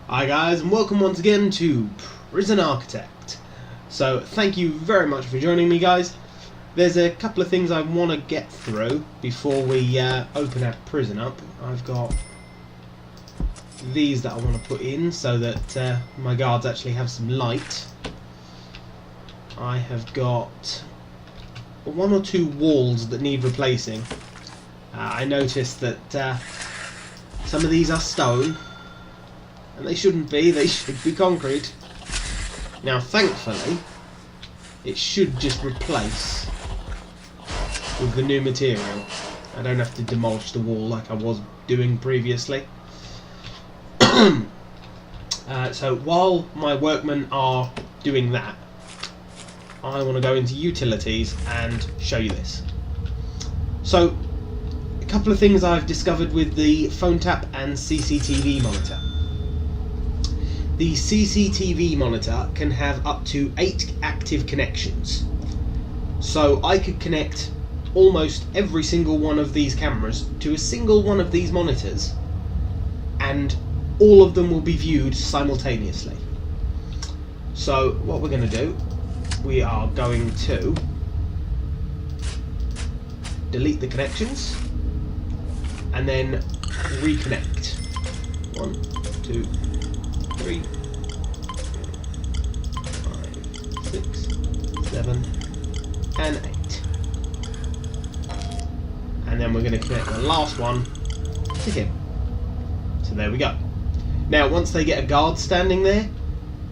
Hi guys, and welcome once again to Prison Architect. So thank you very much for joining me, guys. There's a couple of things I want to get through before we open our prison up. I've got these that I want to put in so that my guards actually have some light. I have got one or two walls that need replacing. I noticed that some of these are stone, and they shouldn't be, they should be concrete. Now thankfully it should just replace with the new material. I don't have to demolish the wall like I was doing previously. So while my workmen are doing that, I want to go into utilities and show you this. So a couple of things I've discovered with the phone tap and CCTV monitor. The CCTV monitor can have up to 8 active connections. So I could connect almost every single one of these cameras to a single one of these monitors, and all of them will be viewed simultaneously. So what we're going to do, we are going to delete the connections and then reconnect. 1, 2, 3, 5, 6, 7, and 8. And then we're going to connect the last one to him. So there we go. Now once they get a guard standing there,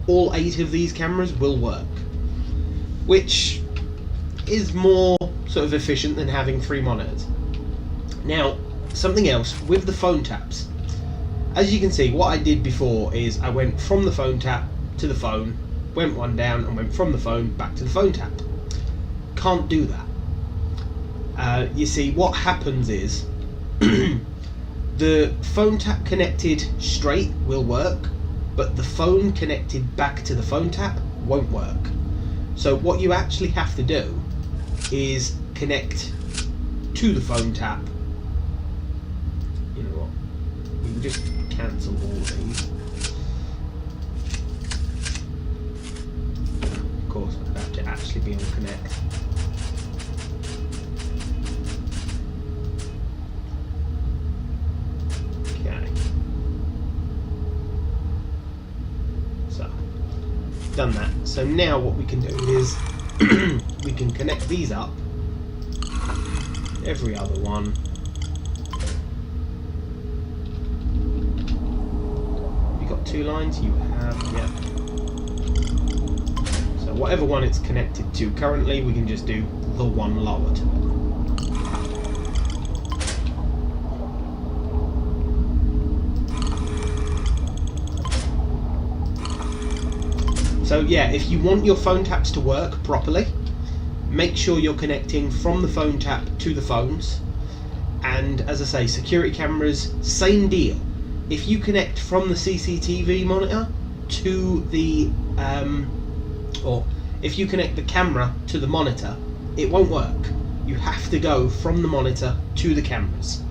all 8 of these cameras will work, which is more sort of efficient than having 3 monitors. Now something else with the phone taps. As you can see, what I did before is I went from the phone tap to the phone, went one down, and went from the phone back to the phone tap. Can't do that. You see, what happens is the phone tap connected straight will work, but the phone connected back to the phone tap won't work. So what you actually have to do is connect to the phone tap. You know what? We can just cancel all of these. Of course, I'd have to actually be on connect. Okay. So, done that. So now what we can do is we can connect these up. Every other one. You got 2 lines? You have, yeah. So whatever one it's connected to currently, we can just do the one lowered. So yeah, if you want your phone taps to work properly, make sure you're connecting from the phone tap to the phones. And as I say, security cameras, same deal. If you connect from the CCTV monitor to the or if you connect the camera to the monitor, it won't work. You have to go from the monitor to the cameras.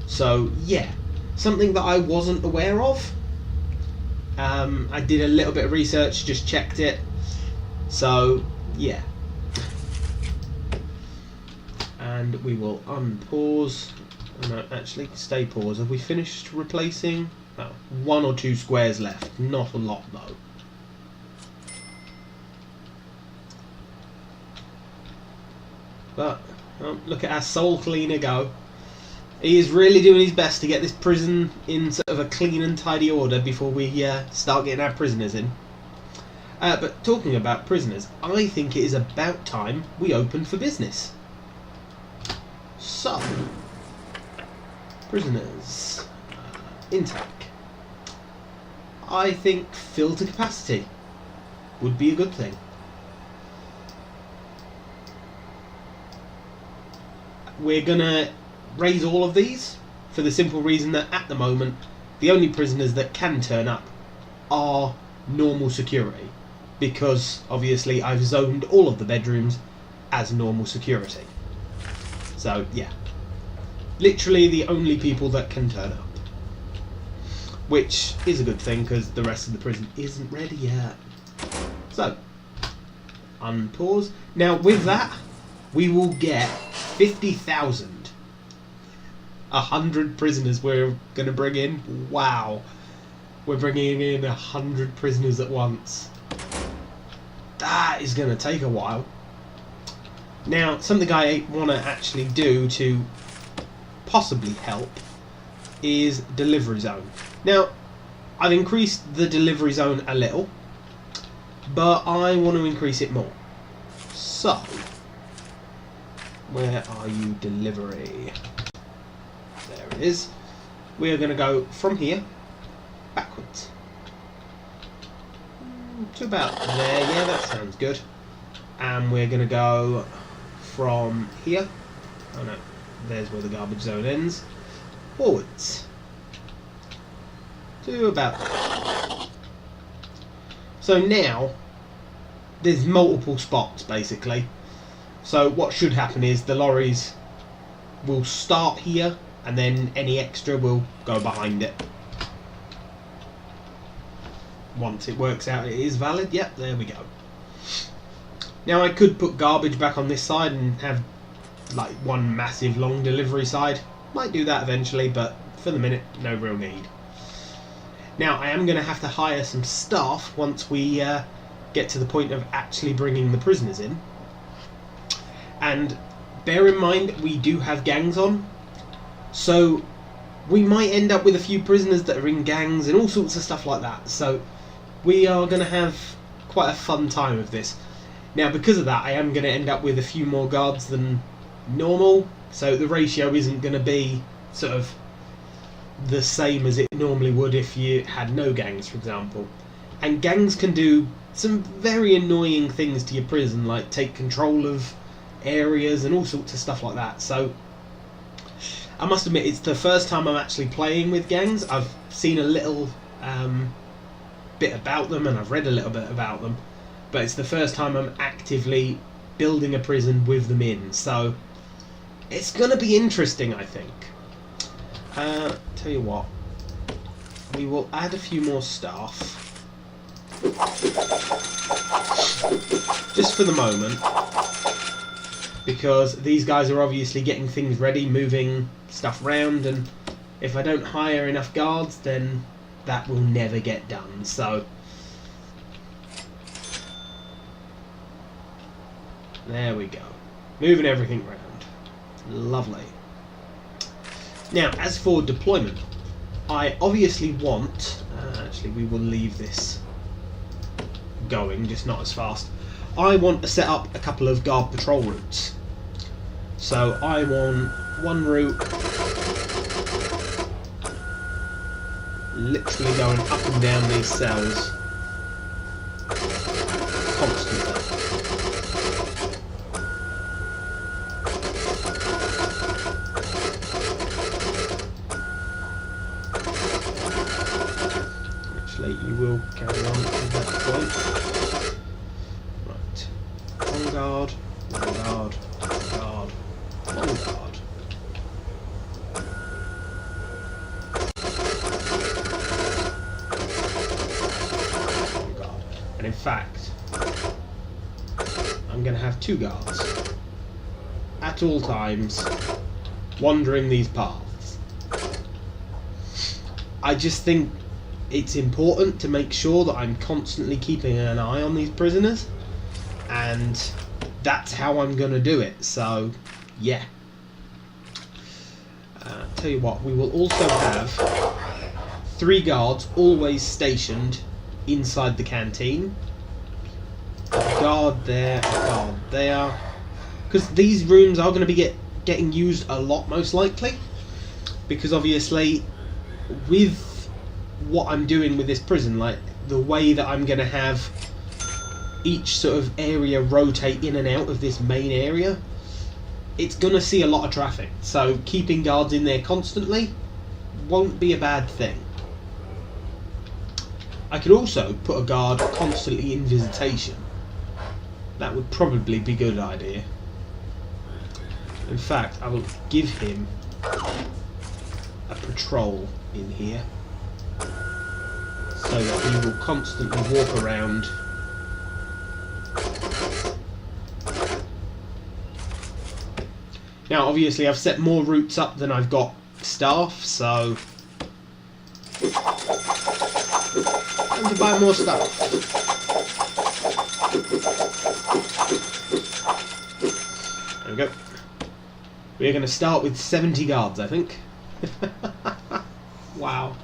So yeah, something that I wasn't aware of. I did a little bit of research, just checked it. So yeah. And we will unpause. No, actually, stay pause. Have we finished replacing? Oh, 1 or 2 squares left. Not a lot though. But look at our soul cleaner go. He is really doing his best to get this prison in sort of a clean and tidy order before we start getting our prisoners in. But talking about prisoners, I think it is about time we opened for business. So, prisoners, intake. I think fill to capacity would be a good thing. We're gonna raise all of these for the simple reason that at the moment the only prisoners that can turn up are normal security, because obviously I've zoned all of the bedrooms as normal security. So yeah, literally the only people that can turn up. which is a good thing because the rest of the prison isn't ready yet. So, unpause. Now with that, we will get 50,000. 100 prisoners we're going to bring in. Wow. We're bringing in 100 prisoners at once. That is going to take a while. Now, something I want to actually do to possibly help is delivery zone. Now, I've increased the delivery zone a little, but I want to increase it more. So, where are you, delivery? There it is. We are going to go from here backwards to about there. Yeah, that sounds good. And we're going to go from here. Oh no, there's where the garbage zone ends. Forwards to about there. So now there's multiple spots basically. So what should happen is the lorries will start here and then any extra will go behind it. Once it works out it is valid, yep, there we go. Now I could put garbage back on this side and have like one massive long delivery side. Might do that eventually, but for the minute, no real need. Now I am going to have to hire some staff once we get to the point of actually bringing the prisoners in. And bear in mind we do have gangs on, so we might end up with a few prisoners that are in gangs and all sorts of stuff like that. So we are going to have quite a fun time with this. Now because of that I am going to end up with a few more guards than normal, so the ratio isn't going to be sort of the same as it normally would if you had no gangs, for example. And gangs can do some very annoying things to your prison, like take control of areas and all sorts of stuff like that. So I must admit it's the first time I'm actually playing with gangs. I've seen a little bit about them and I've read a little bit about them, but it's the first time I'm actively building a prison with them in, so it's going to be interesting, I think. Tell you what, we will add a few more staff just for the moment, because these guys are obviously getting things ready, moving stuff around, and if I don't hire enough guards then that will never get done. So there we go, moving everything around. Lovely. Now as for deployment, I obviously want actually we will leave this going, just not as fast. I want to set up a couple of guard patrol routes. So I want one route literally going up and down these cells constantly. Actually, you will carry on at that point. Right. One guard, one guard, one guard, one guard. In fact, I'm going to have 2 guards at all times wandering these paths. I just think it's important to make sure that I'm constantly keeping an eye on these prisoners, and that's how I'm going to do it. So yeah, tell you what, we will also have 3 guards always stationed inside the canteen. A guard there, a guard there, because these rooms are going to be getting used a lot most likely, because obviously with what I'm doing with this prison, like the way that I'm going to have each sort of area rotate in and out of this main area, it's going to see a lot of traffic, so keeping guards in there constantly won't be a bad thing. I could also put a guard constantly in visitation. That would probably be a good idea. In fact, I will give him a patrol in here. so that he will constantly walk around. Now, obviously, I've set more routes up than I've got staff, so time to buy more stuff. There we go. We're going to start with 70 guards, I think. Wow.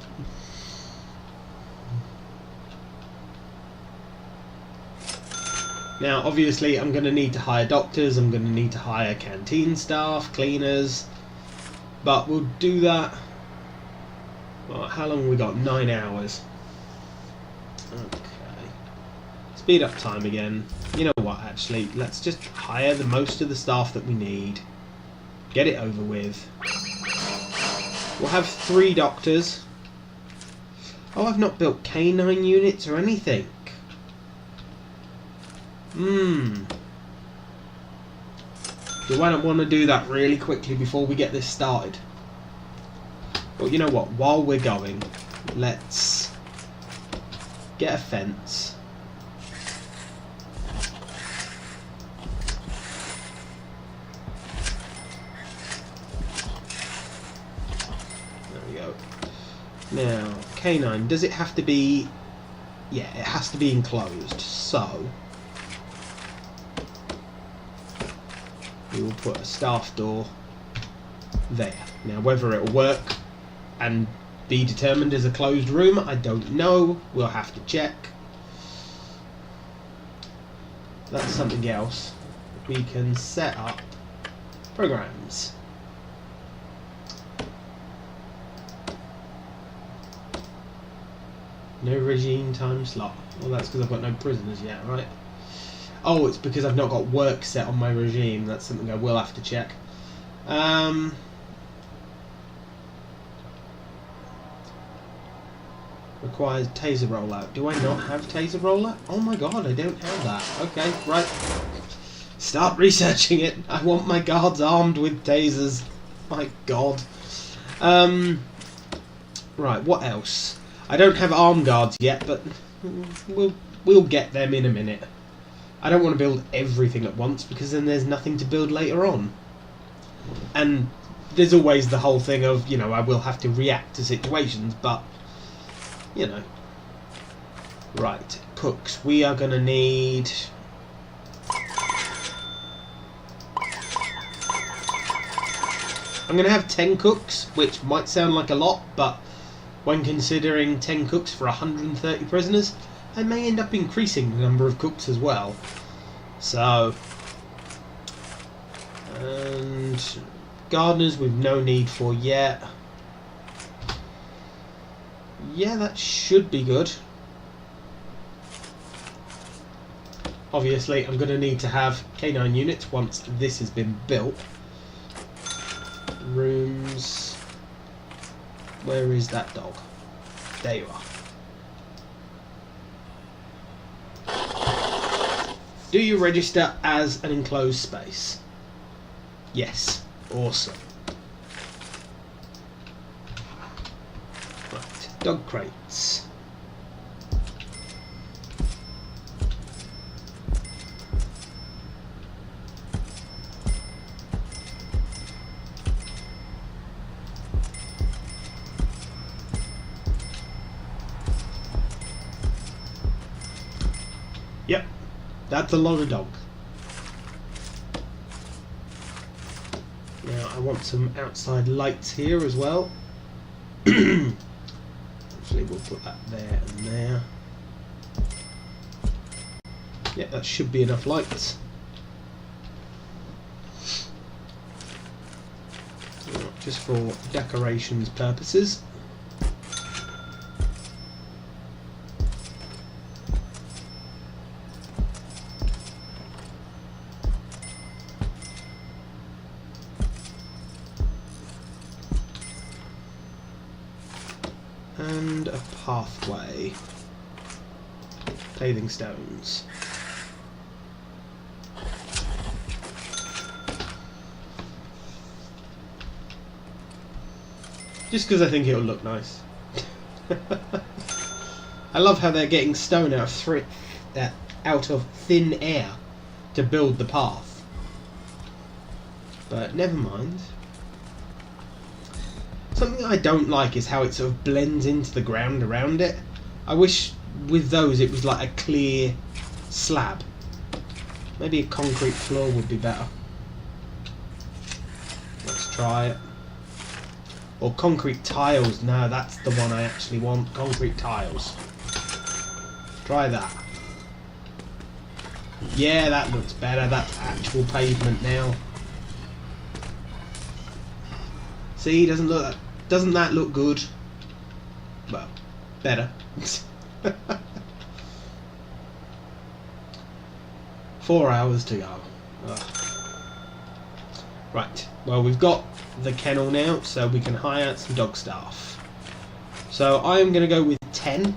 Now, obviously, I'm going to need to hire doctors, I'm going to need to hire canteen staff, cleaners, but we'll do that. Well, how long have we got? 9 hours. Okay. Speed up time again. You know what, actually, let's just hire the most of the staff that we need. Get it over with. We'll have 3 doctors. Oh, I've not built canine units or anything. Do I want to do that really quickly before we get this started? But you know what, while we're going, let's get a fence. There we go. Now, canine, does it have to be... Yeah, it has to be enclosed, so we will put a staff door there. Now, whether it'll work and be determined as a closed room, I don't know. We'll have to check. That's something else. We can set up programs. No regime time slot. Well, that's because I've got no prisoners yet, right? Oh, it's because I've not got work set on my regime. That's something I will have to check. Requires taser rollout. Do I not have taser rollout? Oh my god, I don't have that. Okay, right. Start researching it. I want my guards armed with tasers. My god. Right, what else? I don't have armed guards yet, but we'll get them in a minute. I don't want to build everything at once because then there's nothing to build later on. And there's always the whole thing of, you know, I will have to react to situations, but, you know. Right, cooks. We are going to need... I'm going to have 10 cooks, which might sound like a lot, but when considering 10 cooks for 130 prisoners, I may end up increasing the number of cooks as well. So, and gardeners we've no need for yet. Yeah, that should be good. Obviously, I'm going to need to have canine units once this has been built. Rooms. Where is that dog? There you are. Do you register as an enclosed space? Yes. Awesome. Right. Dog crates. Yep. That's a lot of dog. Now I want some outside lights here as well. Actually, we'll put that there and there. Yeah, that should be enough lights. Just for decorations purposes. And a pathway. Paving stones. Just because I think it'll look nice. I love how they're getting stone out of thin air to build the path. But never mind. Something I don't like is how it sort of blends into the ground around it. I wish with those it was like a clear slab. Maybe a concrete floor would be better. Let's try it. Or concrete tiles. No, that's the one I actually want. Concrete tiles. Try that. Yeah, that looks better. That's actual pavement now. See, doesn't that look good? Well, better. 4 hours to go. Ugh. Right. Well, we've got the kennel now, so we can hire out some dog staff. So I am going to go with 10.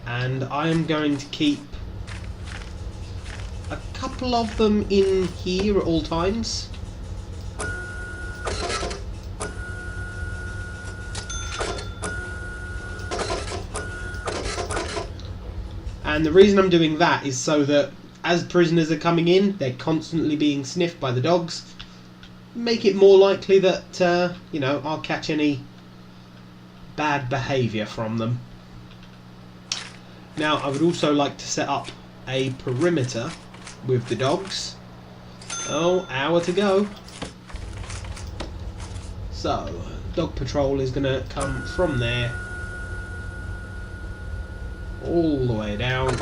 And I am going to keep a couple of them in here at all times. And the reason I'm doing that is so that as prisoners are coming in, they're constantly being sniffed by the dogs. Make it more likely that, you know, I'll catch any bad behaviour from them. Now, I would also like to set up a perimeter with the dogs. Oh, hour to go. So, dog patrol is going to come from there all the way down.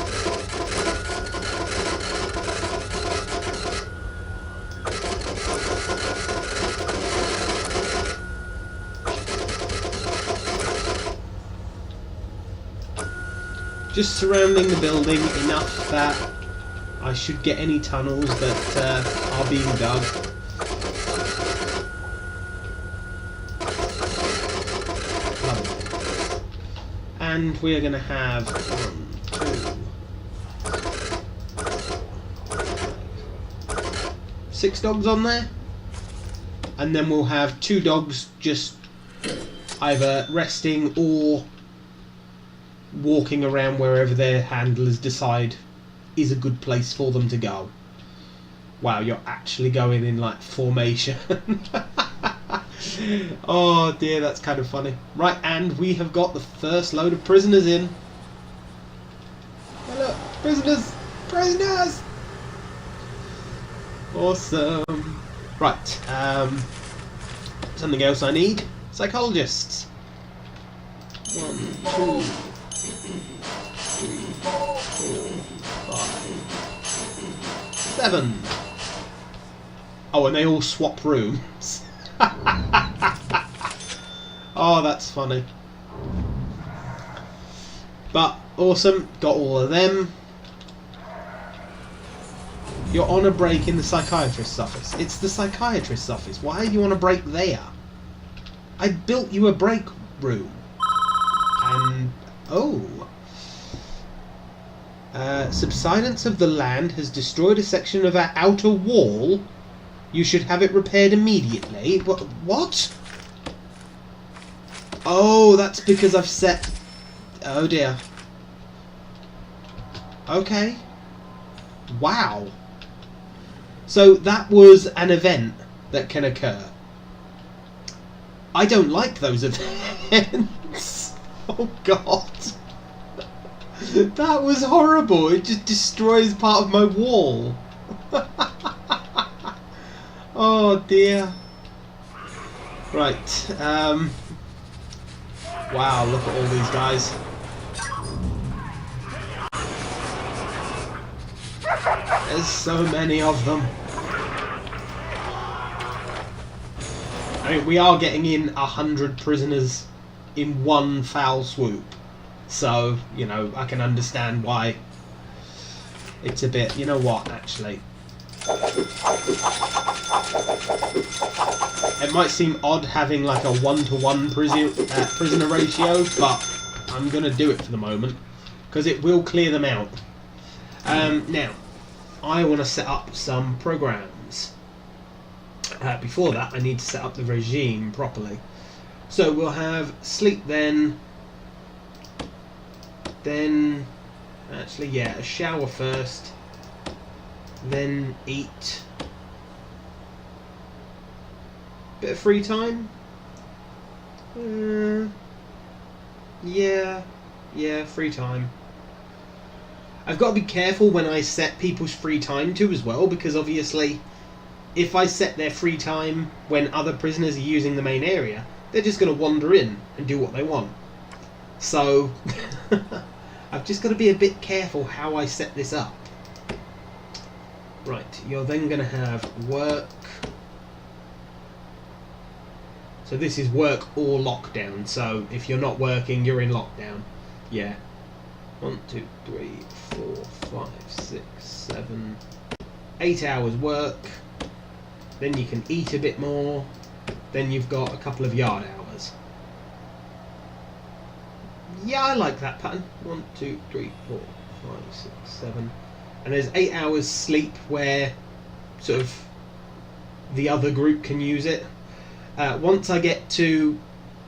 Just surrounding the building enough that I should get any tunnels that are being dug. Lovely. And we are going to have 6 dogs on there, and then we'll have 2 dogs just either resting or walking around wherever their handlers decide is a good place for them to go. Wow, you're actually going in like formation. Oh dear, that's kind of funny. Right, and we have got the first load of prisoners in. Hey look, prisoners! Prisoners! Awesome. Right, something else I need. Psychologists. 1, 2, 3, 4, 5, 7. Oh, and they all swap rooms. Oh, that's funny. But awesome, got all of them. You're on a break in the psychiatrist's office. It's the psychiatrist's office. Why do you want a break there? I built you a break room. And oh, subsidence of the land has destroyed a section of our outer wall. You should have it repaired immediately. What? Oh, that's because I've set... Oh dear. Okay. Wow. So that was an event that can occur. I don't like those events. Oh god. That was horrible. It just destroys part of my wall. Oh dear. Right. Wow, look at all these guys. There's so many of them. I mean, we are getting in 100 prisoners in one foul swoop. So, you know, I can understand why it's a bit... You know what, actually? It might seem odd having like a 1-to-1 prisoner ratio, but I'm going to do it for the moment, because it will clear them out. Now, I want to set up some programs. Before that, I need to set up the regime properly. So we'll have sleep then, actually, yeah, a shower first, then eat. Bit of free time? Yeah, free time. I've got to be careful when I set people's free time to as well, because obviously if I set their free time when other prisoners are using the main area, they're just going to wander in and do what they want. So I've just got to be a bit careful how I set this up. Right, you're then going to have work. So this is work or lockdown. So if you're not working, you're in lockdown. Yeah. 1, 2, 3, 4, 5, 6, 7, 8 hours work. Then you can eat a bit more. Then you've got a couple of yard hours. Yeah, I like that pattern. 1, 2, 3, 4, 5, 6, 7. And there's 8 hours sleep where sort of the other group can use it. Once I get to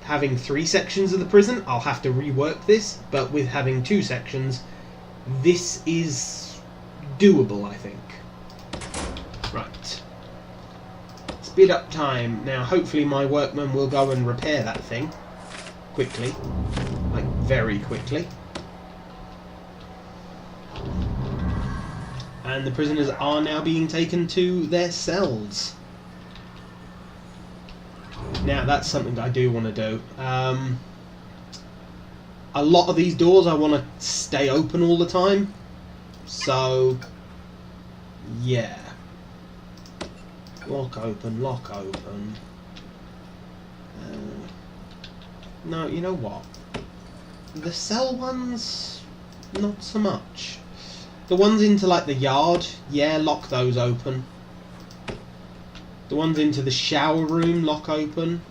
having 3 sections of the prison, I'll have to rework this, but with having 2 sections, this is doable, I think. Right. Speed up time. Now, hopefully my workmen will go and repair that thing quickly. Like, very quickly. And the prisoners are now being taken to their cells. Now, that's something that I do want to do. A lot of these doors I want to stay open all the time. So, yeah. Lock open, lock open. No, you know what? The cell ones, not so much. The ones into, like, the yard, yeah, lock those open. The ones into the shower room, lock open.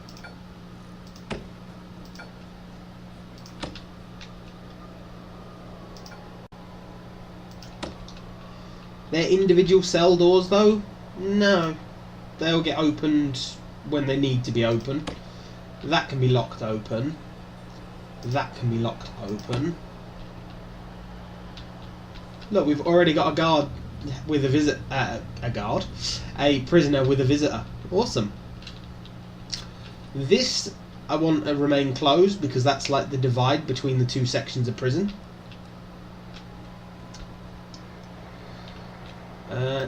Their individual cell doors, though, no. They'll get opened when they need to be open. That can be locked open. That can be locked open. Look, we've already got a guard with a prisoner with a visitor. Awesome. This I want to remain closed because that's like the divide between the 2 sections of prison.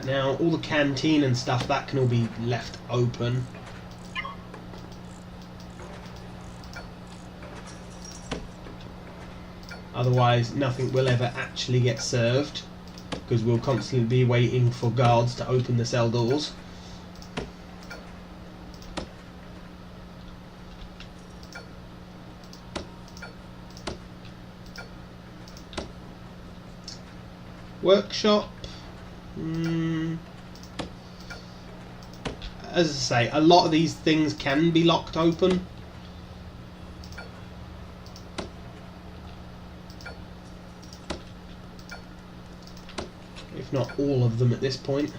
Now all the canteen and stuff, that can all be left open. Otherwise nothing will ever actually get served, because we'll constantly be waiting for guards to open the cell doors. Workshop. As I say, a lot of these things can be locked open. If not all of them at this point.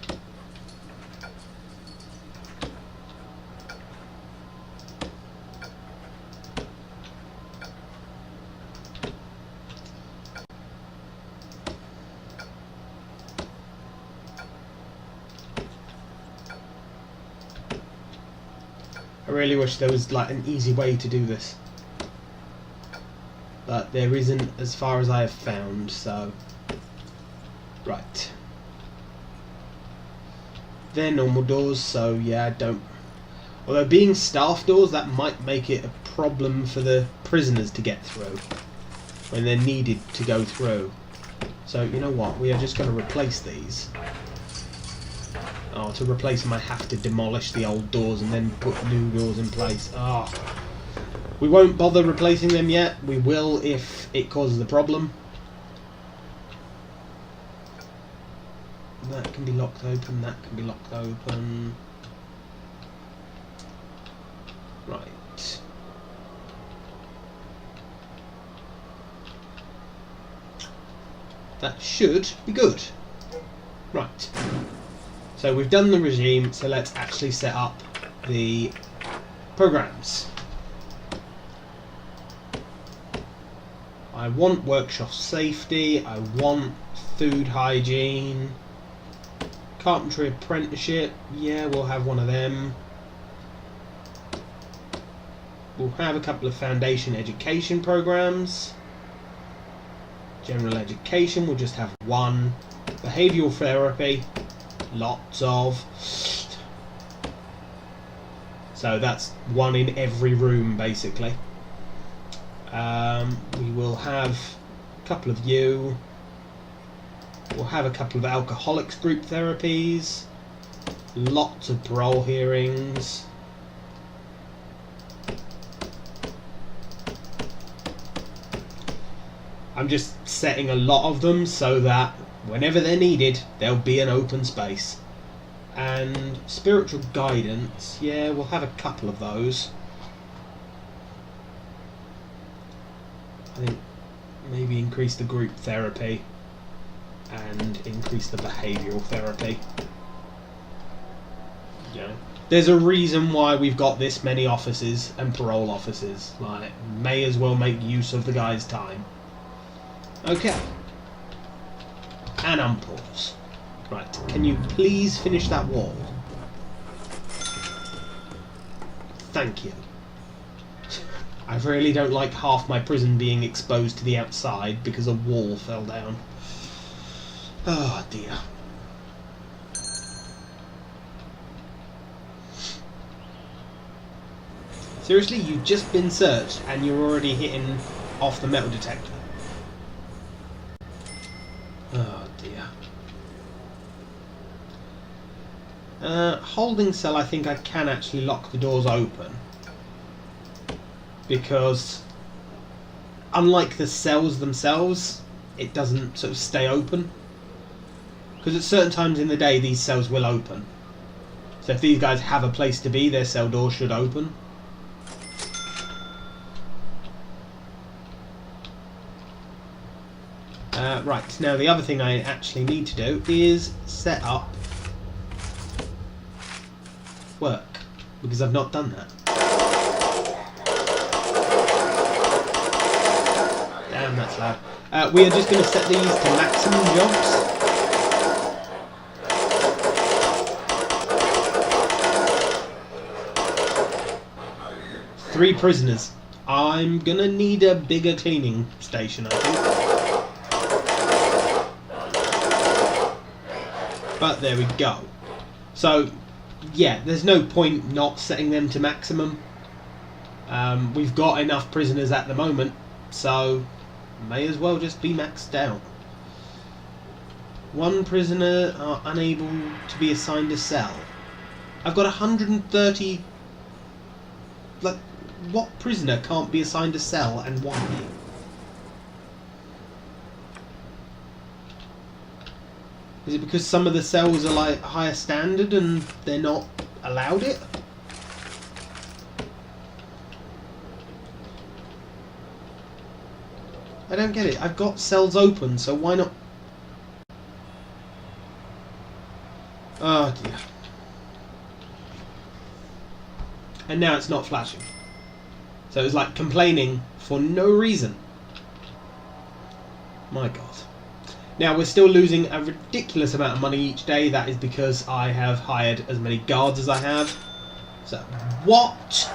I really wish there was like an easy way to do this, but there isn't as far as I have found, so right. They're normal doors, so yeah, I don't... Although being staff doors, that might make it a problem for the prisoners to get through when they're needed to go through. So, you know what? We are just going to replace these. Oh, to replace them I have to demolish the old doors and then put new doors in place. Oh. We won't bother replacing them yet. We will if it causes a problem. That can be locked open, that can be locked open. Right. That should be good. Right. So we've done the regime, so let's actually set up the programs. I want workshop safety, I want food hygiene, carpentry apprenticeship, yeah, we'll have one of them. We'll have a couple of foundation education programs. General education, we'll just have one. Behavioural therapy, lots of. So that's one in every room, basically. We will have a couple of you. We'll have a couple of alcoholics group therapies. Lots of parole hearings. I'm just setting a lot of them so that whenever they're needed, there'll be an open space. And spiritual guidance, yeah, we'll have a couple of those. I think maybe increase the group therapy and increase the behavioural therapy. Yeah. There's a reason why we've got this many officers and parole officers. Like, may as well make use of the guy's time. Okay. And unpause. Right, can you please finish that wall? Thank you. I really don't like half my prison being exposed to the outside because a wall fell down. Oh dear. Seriously, you've just been searched and you're already hitting off the metal detector. Oh dear. Holding cell, I think I can actually lock the doors open. Because unlike the cells themselves, it doesn't sort of stay open. Because at certain times in the day, these cells will open. So if these guys have a place to be, their cell door should open. Right, now the other thing I actually need to do is set up work, because I've not done that. Damn, that's loud. We are just going to set these to maximum jobs. Three prisoners. I'm going to need a bigger cleaning station, I think. But there we go. So, yeah, there's no point not setting them to maximum. We've got enough prisoners at the moment, so may as well just be maxed out. One prisoner are unable to be assigned a cell. I've got 130... Like, what prisoner can't be assigned a cell and why? Is it because some of the cells are like higher standard and they're not allowed it? I don't get it. I've got cells open, so why not? Oh dear. And now it's not flashing. So it's like complaining for no reason. My God. Now we're still losing a ridiculous amount of money each day. That is because I have hired as many guards as I have. So, what?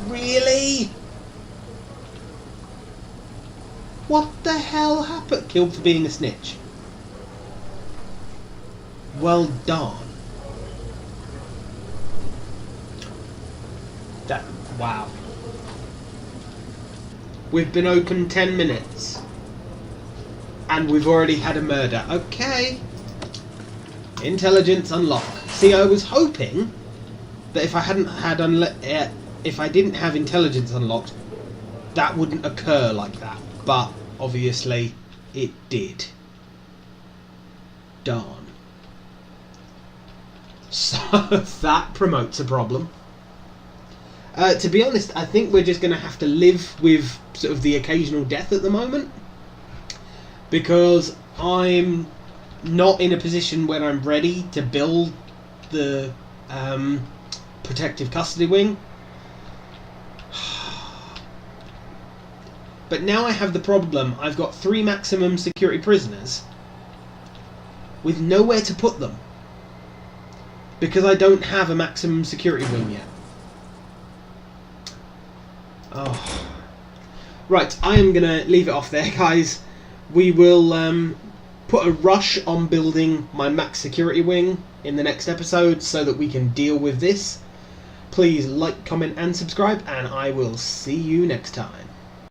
Really? What the hell happened? Killed for being a snitch. Well done. That, wow. We've been open 10 minutes. And we've already had a murder. Okay. Intelligence unlock. See, I was hoping that if I hadn't had if I didn't have intelligence unlocked, that wouldn't occur like that. But obviously, it did. Darn. So that promotes a problem. To be honest, I think we're just going to have to live with sort of the occasional death at the moment. Because I'm not in a position where I'm ready to build the protective custody wing. But now I have the problem, I've got 3 maximum security prisoners with nowhere to put them. Because I don't have a maximum security wing yet. Oh. Right, I am going to leave it off there, guys. We will put a rush on building my max security wing in the next episode so that we can deal with this. Please like, comment and subscribe, and I will see you next time.